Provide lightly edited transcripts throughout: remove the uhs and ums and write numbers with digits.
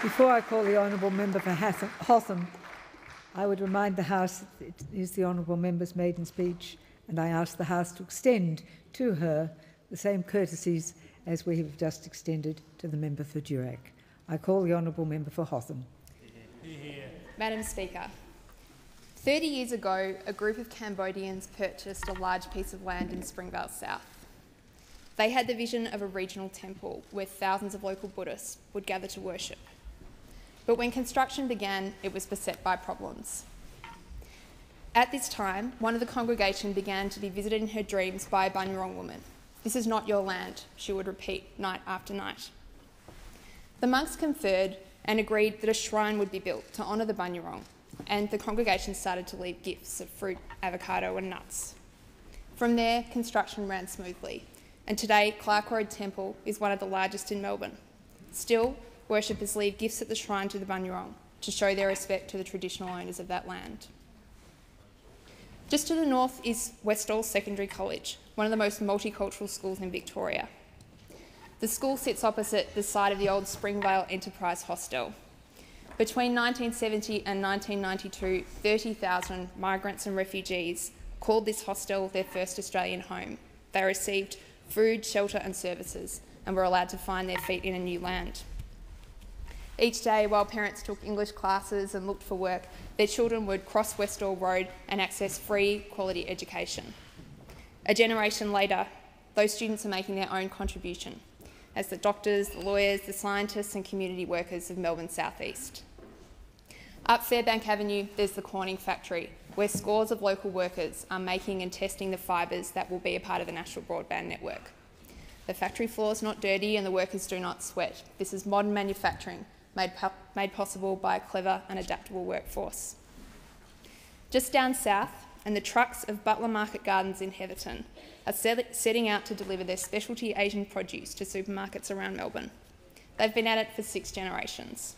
Before I call the honourable member for Hotham, I would remind the House that it is the honourable member's maiden speech, and I ask the House to extend to her the same courtesies as we have just extended to the member for Durack. I call the honourable member for Hotham. Madam Speaker, 30 years ago, a group of Cambodians purchased a large piece of land in Springvale South. They had the vision of a regional temple where thousands of local Buddhists would gather to worship. But when construction began, it was beset by problems. At this time, one of the congregation began to be visited in her dreams by a Bunurong woman. "This is not your land," she would repeat night after night. The monks conferred and agreed that a shrine would be built to honour the Bunurong, and the congregation started to leave gifts of fruit, avocado and nuts. From there, construction ran smoothly, and today Clare Temple is one of the largest in Melbourne. Still, worshippers leave gifts at the shrine to the Bunurong to show their respect to the traditional owners of that land. Just to the north is Westall Secondary College, one of the most multicultural schools in Victoria. The school sits opposite the site of the old Springvale Enterprise Hostel. Between 1970 and 1992, 30,000 migrants and refugees called this hostel their first Australian home. They received food, shelter and services and were allowed to find their feet in a new land. Each day, while parents took English classes and looked for work, their children would cross Westall Road and access free, quality education. A generation later, those students are making their own contribution as the doctors, the lawyers, the scientists and community workers of Melbourne's southeast. Up Fairbank Avenue, there's the Corning factory, where scores of local workers are making and testing the fibres that will be a part of the national broadband network. The factory floor is not dirty and the workers do not sweat. This is modern manufacturing, made possible by a clever and adaptable workforce. Just down south, and the trucks of Butler Market Gardens in Heatherton are setting out to deliver their specialty Asian produce to supermarkets around Melbourne. They've been at it for 6 generations.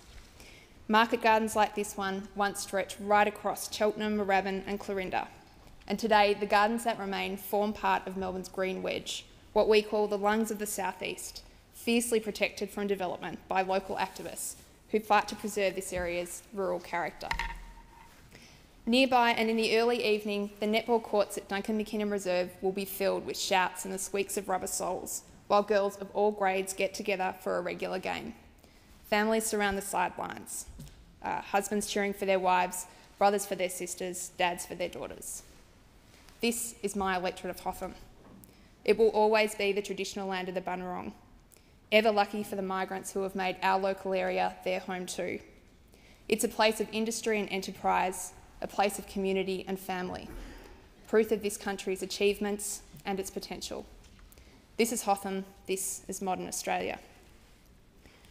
Market gardens like this one once stretched right across Cheltenham, Moorabbin and Clarinda, and today the gardens that remain form part of Melbourne's green wedge, what we call the lungs of the southeast, fiercely protected from development by local activists who fight to preserve this area's rural character. Nearby and in the early evening, the netball courts at Duncan McKinnon Reserve will be filled with shouts and the squeaks of rubber soles, while girls of all grades get together for a regular game. Families surround the sidelines, husbands cheering for their wives, brothers for their sisters, dads for their daughters. This is my electorate of Hotham. It will always be the traditional land of the Bunurong, ever lucky for the migrants who have made our local area their home too. It's a place of industry and enterprise, a place of community and family, proof of this country's achievements and its potential. This is Hotham, this is modern Australia.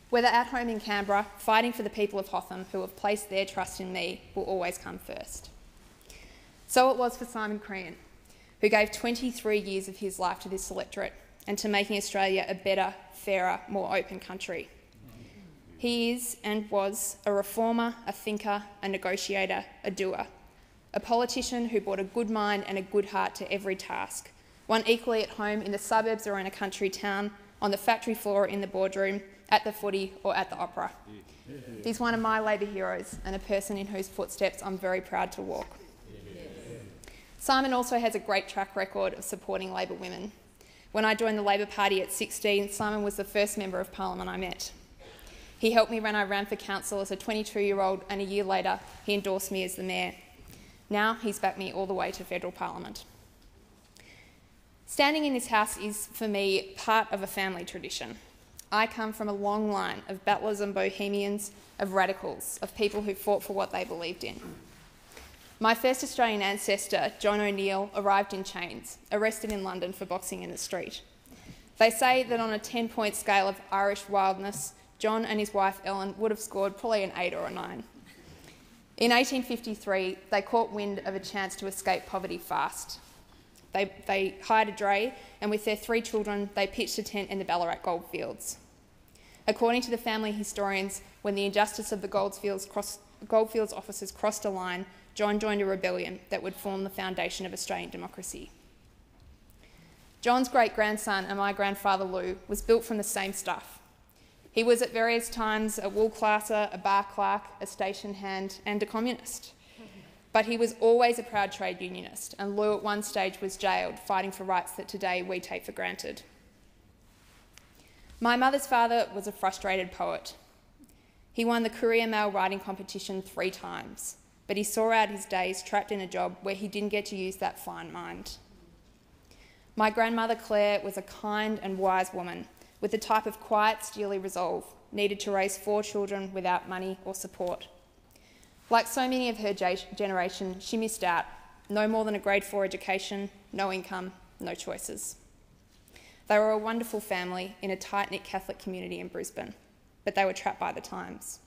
Whether at home in Canberra, fighting for the people of Hotham who have placed their trust in me will always come first. So it was for Simon Crean, who gave 23 years of his life to this electorate and to making Australia a better, fairer, more open country. He is and was a reformer, a thinker, a negotiator, a doer, a politician who brought a good mind and a good heart to every task, one equally at home in the suburbs or in a country town, on the factory floor, in the boardroom, at the footy or at the opera. He's one of my Labor heroes and a person in whose footsteps I'm very proud to walk. Simon also has a great track record of supporting Labor women. When I joined the Labor Party at 16, Simon was the first Member of Parliament I met. He helped me when I ran for council as a 22-year-old, and a year later he endorsed me as the Mayor. Now he's backed me all the way to federal Parliament. Standing in this House is, for me, part of a family tradition. I come from a long line of battlers and bohemians, of radicals, of people who fought for what they believed in. My first Australian ancestor, John O'Neill, arrived in chains, arrested in London for boxing in the street. They say that on a 10-point scale of Irish wildness, John and his wife Ellen would have scored probably an 8 or a 9. In 1853, they caught wind of a chance to escape poverty fast. They hired a dray, and with their 3 children, they pitched a tent in the Ballarat goldfields. According to the family historians, when the injustice of the goldfields officers crossed a line, John joined a rebellion that would form the foundation of Australian democracy. John's great-grandson and my grandfather Lou was built from the same stuff. He was at various times a wool classer, a bar clerk, a station hand and a communist. But he was always a proud trade unionist, and Lou at one stage was jailed fighting for rights that today we take for granted. My mother's father was a frustrated poet. He won the Courier Mail writing competition 3 times, but he saw out his days trapped in a job where he didn't get to use that fine mind. My grandmother Clare was a kind and wise woman with the type of quiet, steely resolve needed to raise 4 children without money or support. Like so many of her generation, she missed out. No more than a grade 4 education, no income, no choices. They were a wonderful family in a tight-knit Catholic community in Brisbane, but they were trapped by the times.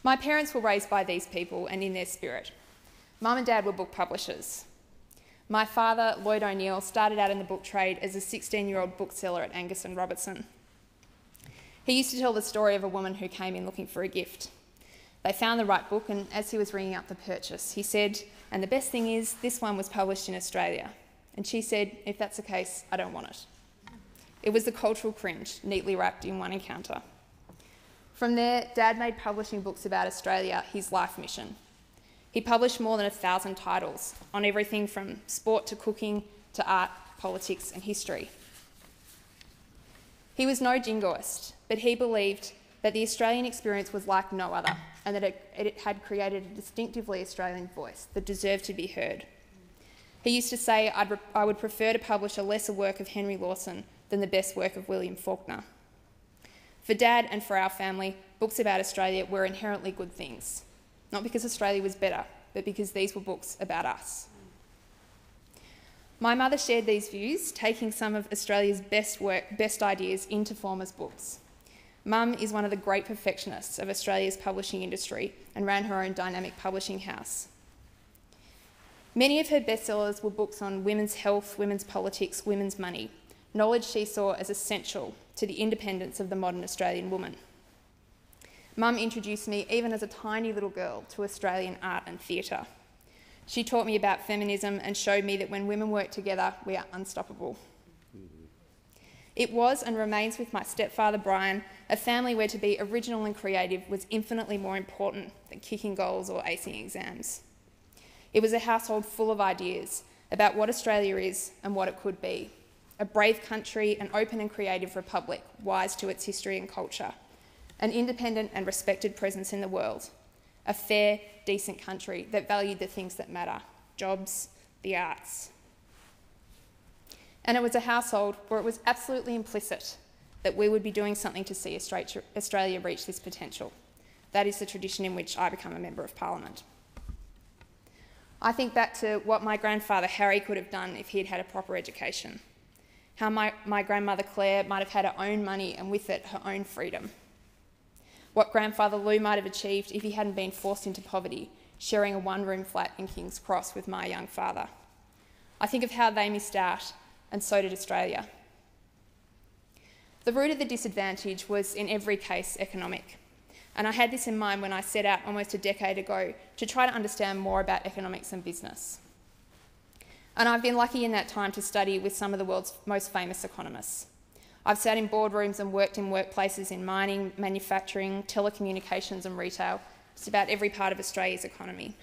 My parents were raised by these people and in their spirit. Mum and Dad were book publishers. My father, Lloyd O'Neill, started out in the book trade as a 16-year-old bookseller at Angus and Robertson. He used to tell the story of a woman who came in looking for a gift. They found the right book, and as he was ringing up the purchase, he said, "And the best thing is, this one was published in Australia." And she said, "If that's the case, I don't want it." It was the cultural cringe, neatly wrapped in one encounter. From there, Dad made publishing books about Australia his life mission. He published more than 1,000 titles on everything from sport to cooking to art, politics and history. He was no jingoist, but he believed that the Australian experience was like no other, and that it had created a distinctively Australian voice that deserved to be heard. He used to say, I would prefer to publish a lesser work of Henry Lawson than the best work of William Faulkner. For Dad and for our family, books about Australia were inherently good things, not because Australia was better, but because these were books about us. My mother shared these views, taking some of Australia's best ideas into form as books. Mum is one of the great perfectionists of Australia's publishing industry and ran her own dynamic publishing house. Many of her bestsellers were books on women's health, women's politics, women's money, knowledge she saw as essential to the independence of the modern Australian woman. Mum introduced me, even as a tiny little girl, to Australian art and theatre. She taught me about feminism and showed me that when women work together, we are unstoppable. It was and remains with my stepfather Brian, a family where to be original and creative was infinitely more important than kicking goals or acing exams. It was a household full of ideas about what Australia is and what it could be. A brave country, an open and creative republic, wise to its history and culture. An independent and respected presence in the world. A fair, decent country that valued the things that matter, jobs, the arts. And it was a household where it was absolutely implicit that we would be doing something to see Australia reach this potential. That is the tradition in which I become a Member of Parliament. I think back to what my grandfather Harry could have done if he had had a proper education. How my grandmother Clare might have had her own money and with it her own freedom. What grandfather Lou might have achieved if he hadn't been forced into poverty, sharing a one-room flat in King's Cross with my young father. I think of how they missed out, and so did Australia. The root of the disadvantage was in every case economic, and I had this in mind when I set out almost a decade ago to try to understand more about economics and business. And I've been lucky in that time to study with some of the world's most famous economists. I've sat in boardrooms and worked in workplaces in mining, manufacturing, telecommunications and retail, just about every part of Australia's economy.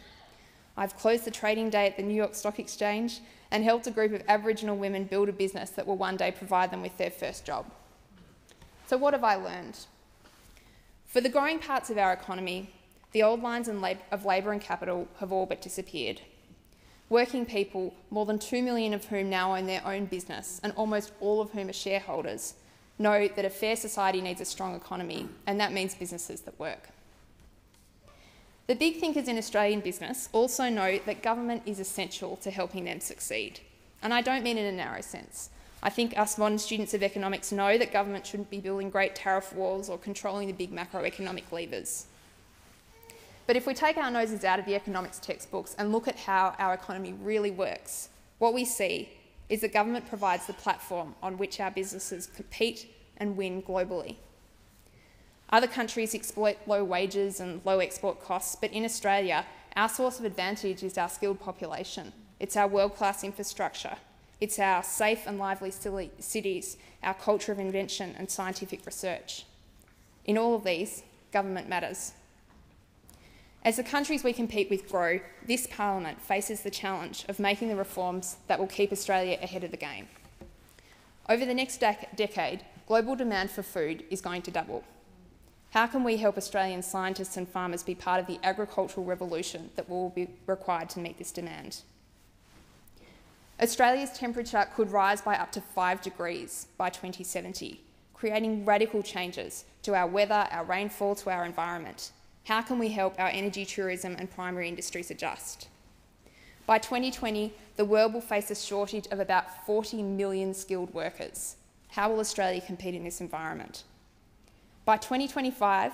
I've closed the trading day at the New York Stock Exchange and helped a group of Aboriginal women build a business that will one day provide them with their first job. So what have I learned? For the growing parts of our economy, the old lines of labour and capital have all but disappeared. Working people, more than 2 million of whom now own their own business, and almost all of whom are shareholders, know that a fair society needs a strong economy, and that means businesses that work. The big thinkers in Australian business also know that government is essential to helping them succeed. And I don't mean in a narrow sense. I think us modern students of economics know that government shouldn't be building great tariff walls or controlling the big macroeconomic levers. But if we take our noses out of the economics textbooks and look at how our economy really works, what we see is that government provides the platform on which our businesses compete and win globally. Other countries exploit low wages and low export costs, but in Australia, our source of advantage is our skilled population. It's our world-class infrastructure. It's our safe and lively cities, our culture of invention and scientific research. In all of these, government matters. As the countries we compete with grow, this Parliament faces the challenge of making the reforms that will keep Australia ahead of the game. Over the next decade, global demand for food is going to double. How can we help Australian scientists and farmers be part of the agricultural revolution that will be required to meet this demand? Australia's temperature could rise by up to 5 degrees by 2070, creating radical changes to our weather, our rainfall, to our environment. How can we help our energy, tourism and primary industries adjust? By 2020, the world will face a shortage of about 40 million skilled workers. How will Australia compete in this environment? By 2025,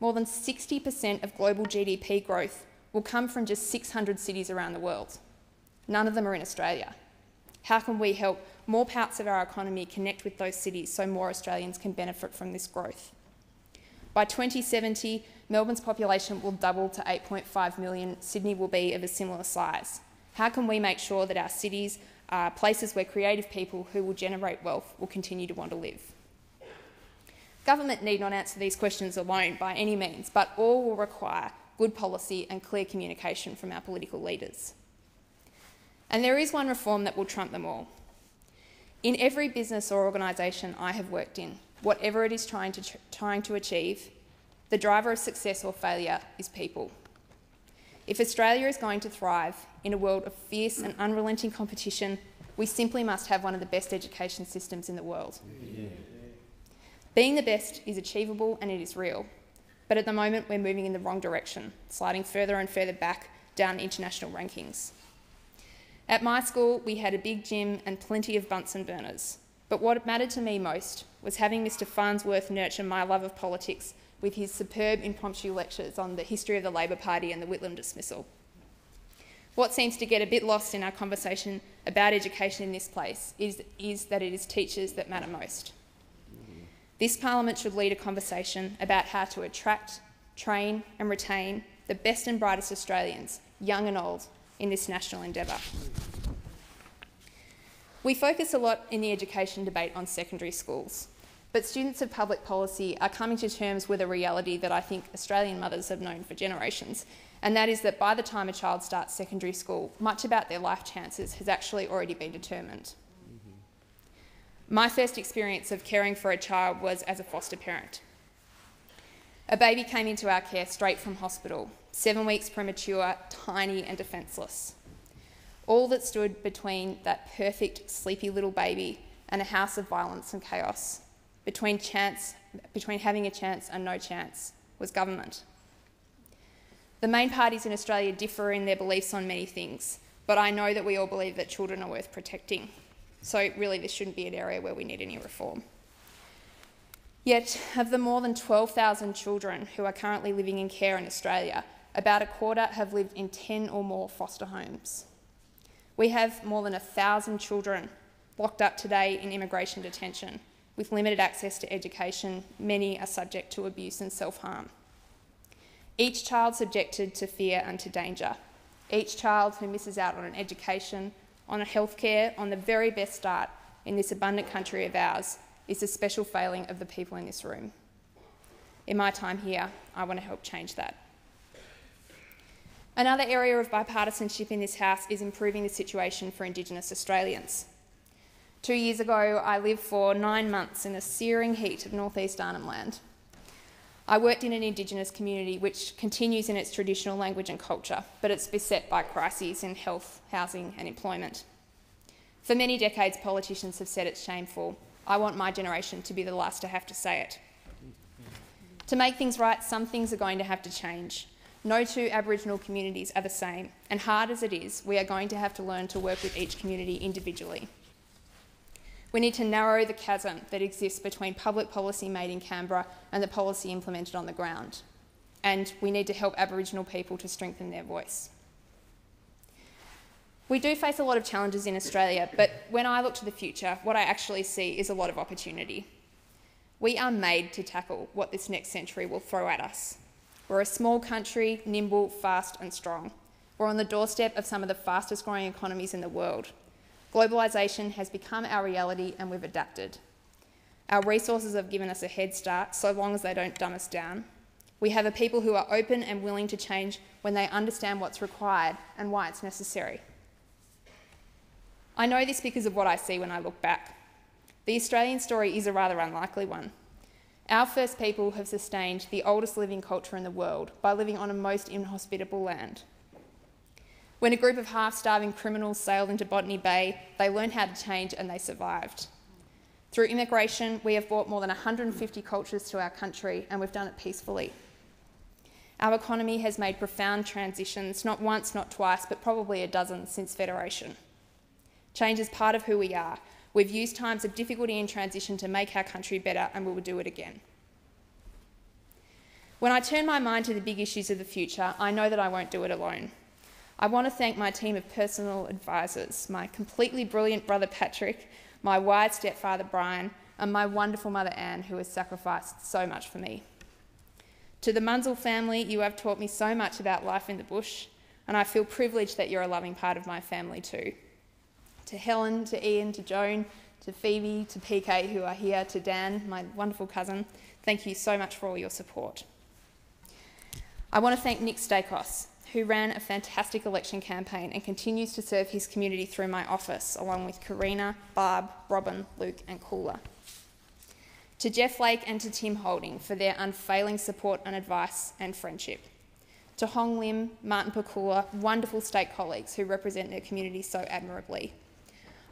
more than 60% of global GDP growth will come from just 600 cities around the world. None of them are in Australia. How can we help more parts of our economy connect with those cities so more Australians can benefit from this growth? By 2070, Melbourne's population will double to 8.5 million. Sydney will be of a similar size. How can we make sure that our cities are places where creative people who will generate wealth will continue to want to live? Government need not answer these questions alone by any means, but all will require good policy and clear communication from our political leaders. And there is one reform that will trump them all. In every business or organisation I have worked in, whatever it is trying to achieve, the driver of success or failure is people. If Australia is going to thrive in a world of fierce and unrelenting competition, we simply must have one of the best education systems in the world. Yeah. Being the best is achievable and it is real, but at the moment we're moving in the wrong direction, sliding further and further back down international rankings. At my school, we had a big gym and plenty of Bunsen burners, but what mattered to me most was having Mr. Farnsworth nurture my love of politics with his superb impromptu lectures on the history of the Labor Party and the Whitlam dismissal. What seems to get a bit lost in our conversation about education in this place is that it is teachers that matter most. This Parliament should lead a conversation about how to attract, train and retain the best and brightest Australians, young and old, in this national endeavour. We focus a lot in the education debate on secondary schools, but students of public policy are coming to terms with a reality that I think Australian mothers have known for generations, and that is that by the time a child starts secondary school, much about their life chances has actually already been determined. My first experience of caring for a child was as a foster parent. A baby came into our care straight from hospital, 7 weeks premature, tiny and defenceless. All that stood between that perfect, sleepy little baby and a house of violence and chaos, between having a chance and no chance, was government. The main parties in Australia differ in their beliefs on many things, but I know that we all believe that children are worth protecting. So really this shouldn't be an area where we need any reform. Yet, of the more than 12,000 children who are currently living in care in Australia, about a quarter have lived in 10 or more foster homes. We have more than 1,000 children locked up today in immigration detention. With limited access to education, many are subject to abuse and self-harm. Each child subjected to fear and to danger. Each child who misses out on an education, on a healthcare, on the very best start in this abundant country of ours is a special failing of the people in this room. In my time here, I want to help change that. Another area of bipartisanship in this House is improving the situation for Indigenous Australians. 2 years ago, I lived for 9 months in the searing heat of northeast Arnhem Land. I worked in an Indigenous community which continues in its traditional language and culture, but it's beset by crises in health, housing and employment. For many decades, politicians have said it's shameful. I want my generation to be the last to have to say it. To make things right, some things are going to have to change. No two Aboriginal communities are the same, and hard as it is, we are going to have to learn to work with each community individually. We need to narrow the chasm that exists between public policy made in Canberra and the policy implemented on the ground. And we need to help Aboriginal people to strengthen their voice. We do face a lot of challenges in Australia, but when I look to the future, what I actually see is a lot of opportunity. We are made to tackle what this next century will throw at us. We're a small country, nimble, fast and strong. We're on the doorstep of some of the fastest growing economies in the world. Globalisation has become our reality and we've adapted. Our resources have given us a head start, so long as they don't dumb us down. We have a people who are open and willing to change when they understand what's required and why it's necessary. I know this because of what I see when I look back. The Australian story is a rather unlikely one. Our First People have sustained the oldest living culture in the world by living on a most inhospitable land. When a group of half-starving criminals sailed into Botany Bay, they learned how to change and they survived. Through immigration, we have brought more than 150 cultures to our country, and we've done it peacefully. Our economy has made profound transitions, not once, not twice, but probably a dozen since Federation. Change is part of who we are. We've used times of difficulty and transition to make our country better, and we will do it again. When I turn my mind to the big issues of the future, I know that I won't do it alone. I want to thank my team of personal advisors, my completely brilliant brother Patrick, my wise stepfather Brian, and my wonderful mother Anne, who has sacrificed so much for me. To the Munsell family, you have taught me so much about life in the bush, and I feel privileged that you're a loving part of my family too. To Helen, to Ian, to Joan, to Phoebe, to PK who are here, to Dan, my wonderful cousin, thank you so much for all your support. I want to thank Nick Stakos, who ran a fantastic election campaign and continues to serve his community through my office, along with Karina, Barb, Robin, Luke and Cooler. To Jeff Lake and to Tim Holding for their unfailing support and advice and friendship. To Hong Lim, Martin Pakula, wonderful state colleagues who represent their community so admirably.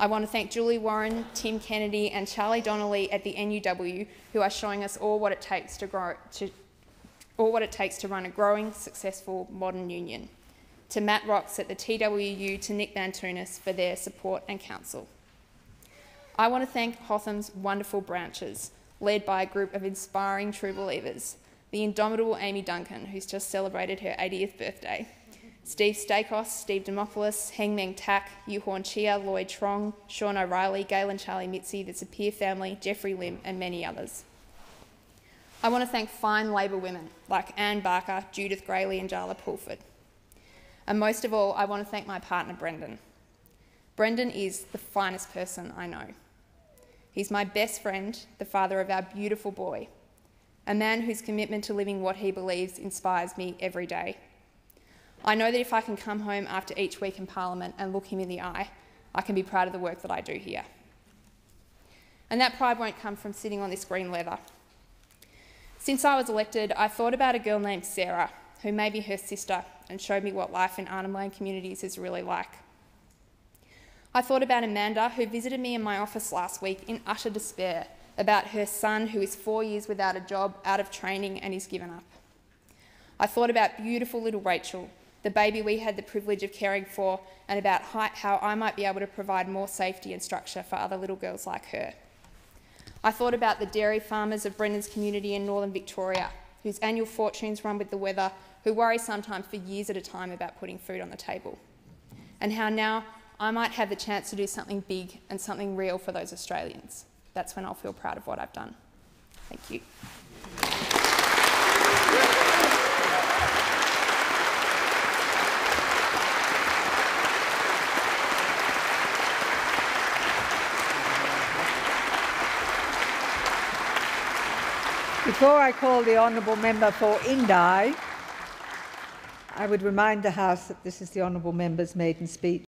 I want to thank Julie Warren, Tim Kennedy and Charlie Donnelly at the NUW, who are showing us all what it takes to run a growing, successful modern union. To Matt Rocks at the TWU, to Nick Bantunis for their support and counsel. I want to thank Hotham's wonderful branches, led by a group of inspiring true believers, the indomitable Amy Duncan, who's just celebrated her 80th birthday, Steve Stakos, Steve Demopoulos, Heng Meng Tak, Yuhorn Chia, Lloyd Trong, Sean O'Reilly, Galen Charlie Mitzi, the Sapir family, Jeffrey Lim and many others. I want to thank fine Labor women like Anne Barker, Judith Grayley and Jarla Pulford. And most of all, I want to thank my partner Brendan. Brendan is the finest person I know. He's my best friend, the father of our beautiful boy, a man whose commitment to living what he believes inspires me every day. I know that if I can come home after each week in Parliament and look him in the eye, I can be proud of the work that I do here. And that pride won't come from sitting on this green leather. Since I was elected, I thought about a girl named Sarah, who may be her sister, and showed me what life in Arnhem Land communities is really like. I thought about Amanda, who visited me in my office last week in utter despair about her son who is 4 years without a job, out of training and is given up. I thought about beautiful little Rachel, the baby we had the privilege of caring for, and about how I might be able to provide more safety and structure for other little girls like her. I thought about the dairy farmers of Brendan's community in northern Victoria, whose annual fortunes run with the weather, who worry sometimes for years at a time about putting food on the table. And how now I might have the chance to do something big and something real for those Australians. That's when I'll feel proud of what I've done. Thank you. Before I call the honourable member for Indi, I would remind the House that this is the honourable member's maiden speech.